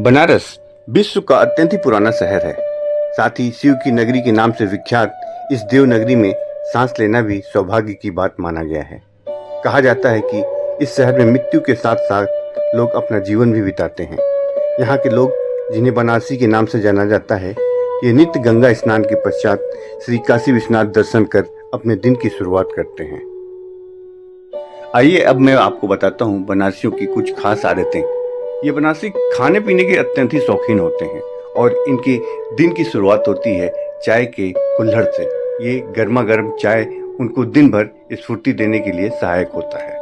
बनारस विश्व का अत्यंत ही पुराना शहर है। साथ ही शिव की नगरी के नाम से विख्यात इस देव नगरी में सांस लेना भी सौभाग्य की बात माना गया है। कहा जाता है कि इस शहर में मृत्यु के साथ साथ लोग अपना जीवन भी बिताते हैं। यहाँ के लोग, जिन्हें बनारसी के नाम से जाना जाता है, ये नित्य गंगा स्नान के पश्चात श्री काशी विश्वनाथ दर्शन कर अपने दिन की शुरुआत करते हैं। आइए अब मैं आपको बताता हूँ बनारसियों की कुछ खास आदतें। ये बनारसी खाने पीने के अत्यंत ही शौकीन होते हैं और इनके दिन की शुरुआत होती है चाय के कुल्हड़ से। ये गर्मा गर्म चाय उनको दिन भर स्फूर्ति देने के लिए सहायक होता है।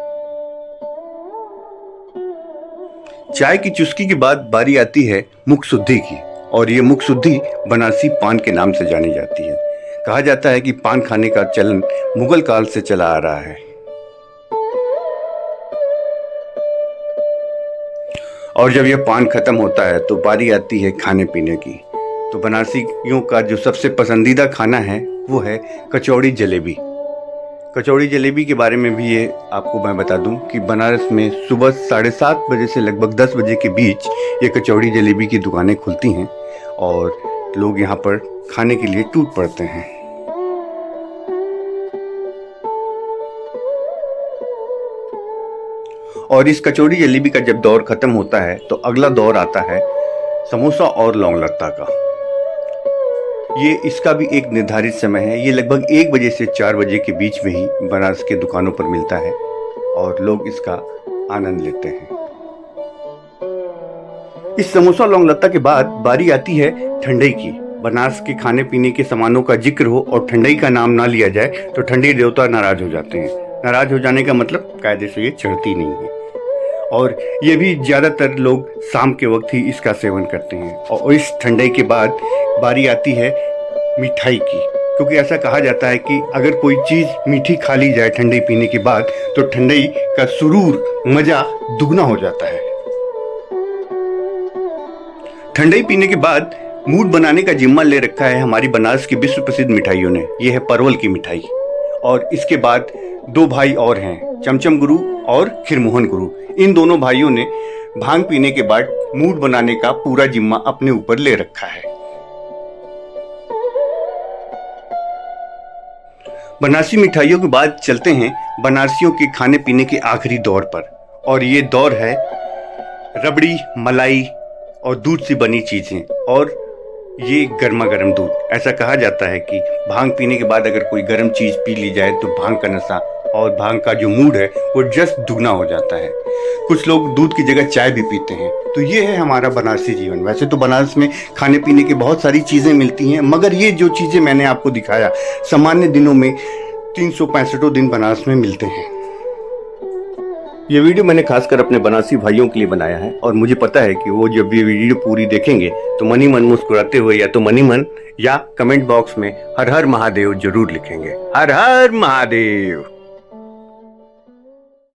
चाय की चुस्की के बाद बारी आती है मुख शुद्धि की, और ये मुख शुद्धि बनारसी पान के नाम से जानी जाती है। कहा जाता है कि पान खाने का चलन मुगल काल से चला आ रहा है और जब यह पान खत्म होता है तो बारी आती है खाने पीने की। तो बनारसियों का जो सबसे पसंदीदा खाना है वो है कचौड़ी जलेबी। कचौड़ी जलेबी के बारे में भी ये आपको मैं बता दूं कि बनारस में सुबह 7:30 बजे से लगभग 10 बजे के बीच ये कचौड़ी जलेबी की दुकानें खुलती हैं और लोग यहाँ पर खाने के लिए टूट पड़ते हैं। और इस कचौड़ी जलेबी का जब दौर खत्म होता है तो अगला दौर आता है समोसा और लौंग लत्ता का। ये इसका भी एक निर्धारित समय है। ये लगभग 1 बजे से 4 बजे के बीच में ही बनारस के दुकानों पर मिलता है और लोग इसका आनंद लेते हैं। इस समोसा लौंग लत्ता के बाद बारी आती है ठंडई की। बनारस के खाने पीने के सामानों का जिक्र हो और ठंडई का नाम ना लिया जाए तो ठंडी देवता नाराज हो जाते हैं। नाराज हो जाने का मतलब कायदे से ये चढ़ती नहीं है और ये भी ज़्यादातर लोग शाम के वक्त ही इसका सेवन करते हैं। और इस ठंडई के बाद बारी आती है मिठाई की, क्योंकि ऐसा कहा जाता है कि अगर कोई चीज़ मीठी खा ली जाए ठंडई पीने के बाद तो ठंडई का सुरूर मज़ा दुगना हो जाता है। ठंडई पीने के बाद मूड बनाने का जिम्मा ले रखा है हमारी बनारस की विश्व प्रसिद्ध मिठाइयों ने। यह है परवल की मिठाई। और इसके बाद 2 भाई और हैं, चमचम गुरु और खिरमोहन गुरु। इन दोनों भाइयों ने भांग पीने के बाद मूड बनाने का पूरा जिम्मा अपने ऊपर ले रखा है। बनारसी मिठाइयों के बाद चलते हैं बनारसियों के खाने पीने के आखिरी दौर पर, और ये दौर है रबड़ी, मलाई और दूध से बनी चीजें, और ये गर्मा गर्म दूध। ऐसा कहा जाता है कि भांग पीने के बाद अगर कोई गर्म चीज पी ली जाए तो भांग का नशा और भांग का जो मूड है वो जस्ट दुगना हो जाता है। कुछ लोग दूध की जगह चाय भी पीते हैं। तो ये है हमारा बनारसी जीवन। वैसे तो बनारस में खाने पीने की बहुत सारी चीजें मिलती हैं, मगर ये जो चीजें मैंने आपको दिखाया सामान्य दिनों में 365 दिन बनारस में मिलते हैं। ये वीडियो मैंने खासकर अपने बनारसी भाइयों के लिए बनाया है और मुझे पता है कि वो जब ये वीडियो पूरी देखेंगे तो मन ही मन मुस्कुराते हुए या तो मन ही मन या कमेंट बॉक्स में हर हर महादेव जरूर लिखेंगे। हर हर महादेव।